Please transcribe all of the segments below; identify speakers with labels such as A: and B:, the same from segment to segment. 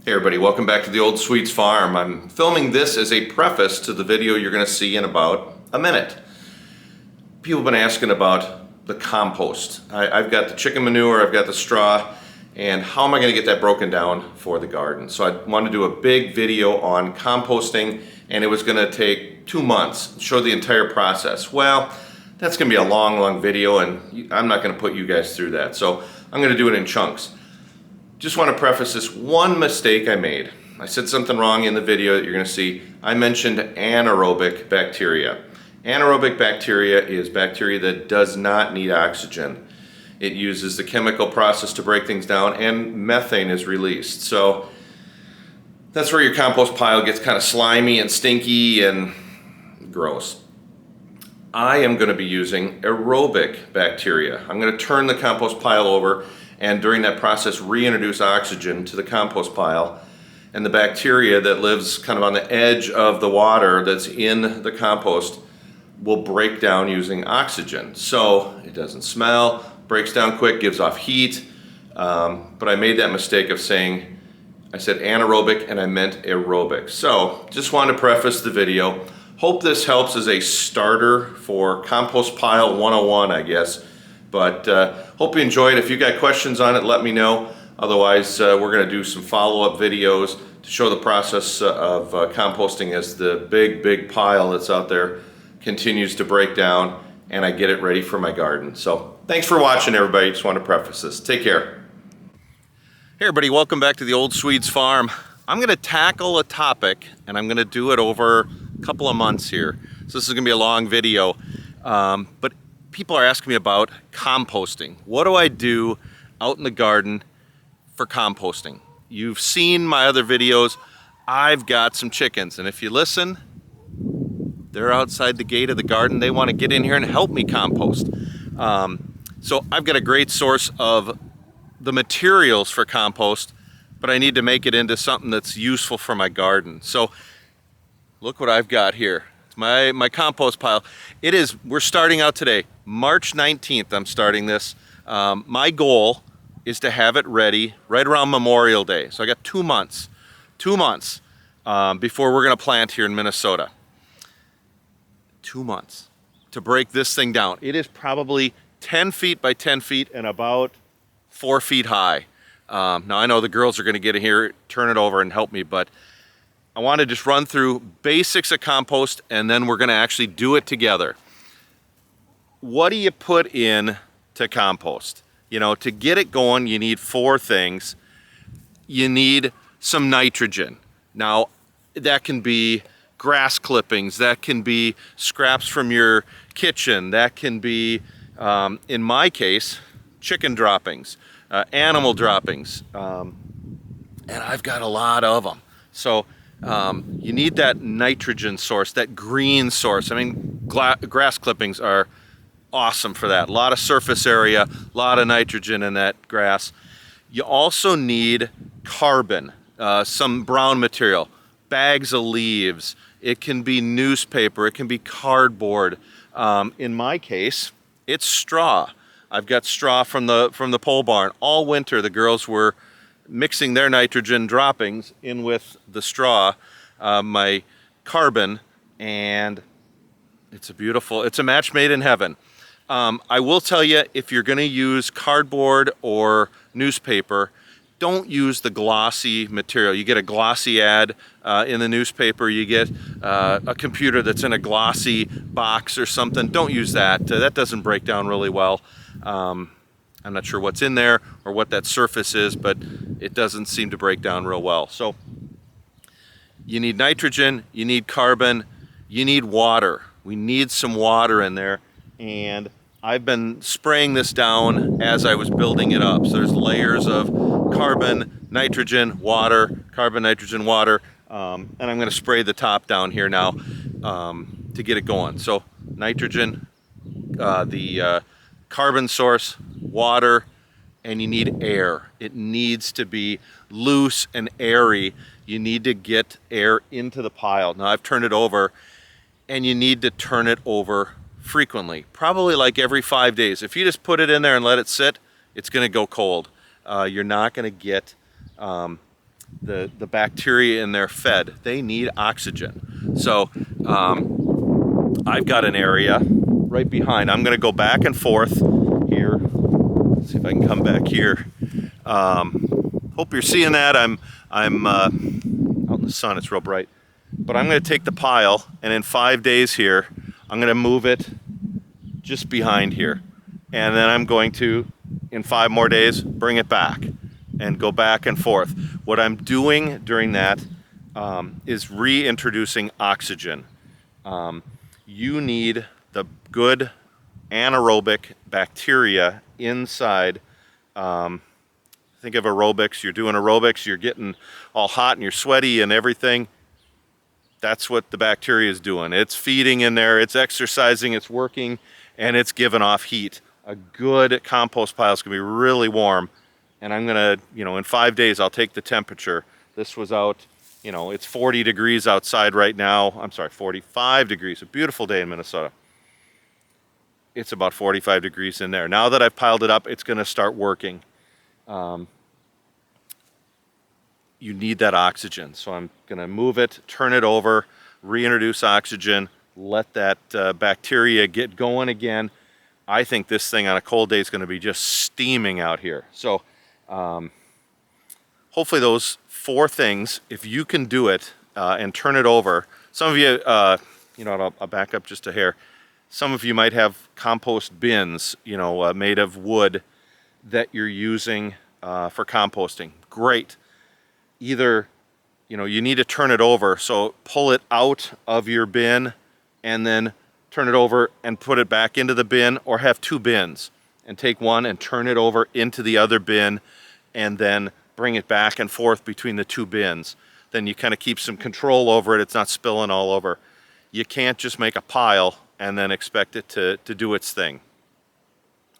A: Hey everybody, welcome back to the Old Sweets Farm. I'm filming this as a preface to the video you're going to see in about a minute. People have been asking about the compost. I've got the chicken manure, I've got the straw, and how am I going to get that broken down for the garden? So I wanted to do a big video on composting, and it was going to take 2 months, show the entire process. Well, that's going to be a long video, and I'm not going to put you guys through that. So I'm going to do it in chunks. Just want to preface this one mistake I made. I said something wrong in the video that you're going to see. I mentioned anaerobic bacteria. Anaerobic bacteria is bacteria that does not need oxygen. It uses the chemical process to break things down, and methane is released. So that's where your compost pile gets kind of slimy and stinky and gross. I am going to be using aerobic bacteria. I'm going to turn the compost pile over, and during that process reintroduce oxygen to the compost pile, and the bacteria that lives kind of on the edge of the water that's in the compost will break down using oxygen. So it doesn't smell, breaks down quick, gives off heat, but I made that mistake of saying, I said anaerobic and I meant aerobic. So just wanted to preface the video. Hope this helps as a starter for Compost Pile 101, I guess. But hope you enjoy it. If you got questions on it, let me know. Otherwise, we're going to do some follow-up videos to show the process of composting as the big pile that's out there continues to break down and I get it ready for my garden. So thanks for watching, everybody. Just want to preface this. Take care. Hey, everybody. Welcome back to the Old Swedes Farm. I'm going to tackle a topic, and I'm going to do it over a couple of months here. So this is going to be a long video. But people are asking me about composting. What do I do out in the garden for composting? You've seen my other videos. I've got some chickens, and if you listen, they're outside the gate of the garden. They want to get in here and help me compost. So I've got a great source of the materials for compost, but I need to make it into something that's useful for my garden. So look what I've got here. My compost pile. We're starting out today, March 19th, I'm starting this. My goal is to have it ready right around Memorial Day. So I got 2 months before we're gonna plant here in Minnesota. 2 months to break this thing down. It is probably 10 feet by 10 feet and about 4 feet high. Now I know the girls are gonna get in here, turn it over and help me, but I want to just run through basics of compost, and then we're going to actually do it together. What do you put in to compost? You know, to get it going, you need 4 things. You need some nitrogen. Now, that can be grass clippings, that can be scraps from your kitchen, that can be, in my case, chicken droppings, animal droppings, and I've got a lot of them. So you need that nitrogen source, that green source. I mean, grass clippings are awesome for that. A lot of surface area, a lot of nitrogen in that grass. You also need carbon, some brown material, bags of leaves. It can be newspaper, it can be cardboard. In my case, it's straw. I've got straw from the pole barn. All winter, the girls were mixing their nitrogen droppings in with the straw, my carbon, and it's a match made in heaven. I will tell you, if you're going to use cardboard or newspaper, don't use the glossy material. You get a glossy ad in the newspaper, you get a computer that's in a glossy box or something. Don't use that. That doesn't break down really well. I'm not sure what's in there or what that surface is, but it doesn't seem to break down real well. So you need nitrogen, you need carbon, you need water. We need some water in there, and I've been spraying this down as I was building it up. So there's layers of carbon, nitrogen, water, carbon, nitrogen, water, and I'm going to spray the top down here now to get it going. So nitrogen, the carbon source, water, and you need air. It needs to be loose and airy. You need to get air into the pile. Now I've turned it over, and you need to turn it over frequently, probably like every 5 days. If you just put it in there and let it sit, it's going to go cold. You're not going to get the bacteria in there fed. They need oxygen. So I've got an area right behind. I'm going to go back and forth here. Let's see if I can come back here. Hope you're seeing that. I'm out in the sun. It's real bright. But I'm going to take the pile, and in 5 days here, I'm going to move it just behind here. And then I'm going to, in 5 more days, bring it back and go back and forth. What I'm doing during that is reintroducing oxygen. You need the good anaerobic bacteria inside. Think of aerobics. You're doing aerobics, you're getting all hot and you're sweaty and everything. That's what the bacteria is doing. It's feeding in there, it's exercising, it's working, and it's giving off heat. A good compost pile is going to be really warm. And I'm going to, in 5 days, I'll take the temperature. This was out, it's 40 degrees outside right now. I'm sorry, 45 degrees. A beautiful day in Minnesota. It's about 45 degrees in there. Now that I've piled it up, it's going to start working. You need that oxygen. So I'm going to move it, turn it over, reintroduce oxygen, let that bacteria get going again. I think this thing on a cold day is going to be just steaming out here. So hopefully those 4 things, if you can do it and turn it over. Some of you, I'll back up just a hair. Some of you might have compost bins, made of wood that you're using for composting. Great. Either, you need to turn it over, so pull it out of your bin and then turn it over and put it back into the bin, or have 2 bins and take one and turn it over into the other bin and then bring it back and forth between the 2 bins. Then you kind of keep some control over it. It's not spilling all over. You can't just make a pile and then expect it to do its thing.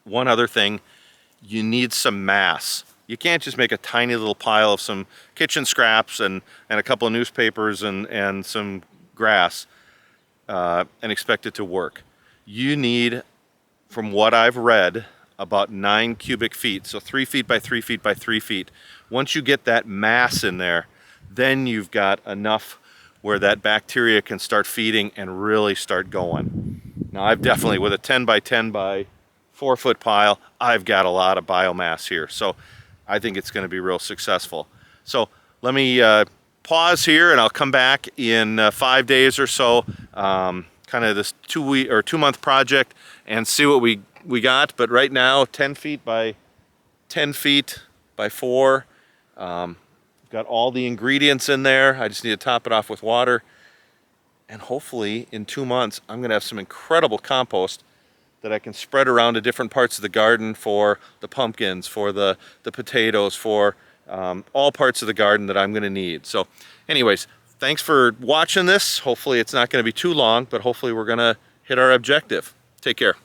A: One other thing, you need some mass. You can't just make a tiny little pile of some kitchen scraps and a couple of newspapers and some grass and expect it to work. You need, from what I've read, about 9 cubic feet, so 3 feet by 3 feet by 3 feet. Once you get that mass in there, then you've got enough where that bacteria can start feeding and really start going. Now I've definitely, with a 10 by 10 by 4 foot pile, I've got a lot of biomass here. So I think it's going to be real successful. So let me pause here, and I'll come back in 5 days or so, kind of this 2 month project, and see what we got. But right now, 10 feet by 10 feet by 4. Got all the ingredients in there. I just need to top it off with water. And hopefully in 2 months, I'm going to have some incredible compost that I can spread around to different parts of the garden for the pumpkins, for the potatoes, for all parts of the garden that I'm going to need. So anyways, thanks for watching this. Hopefully it's not going to be too long, but hopefully we're going to hit our objective. Take care.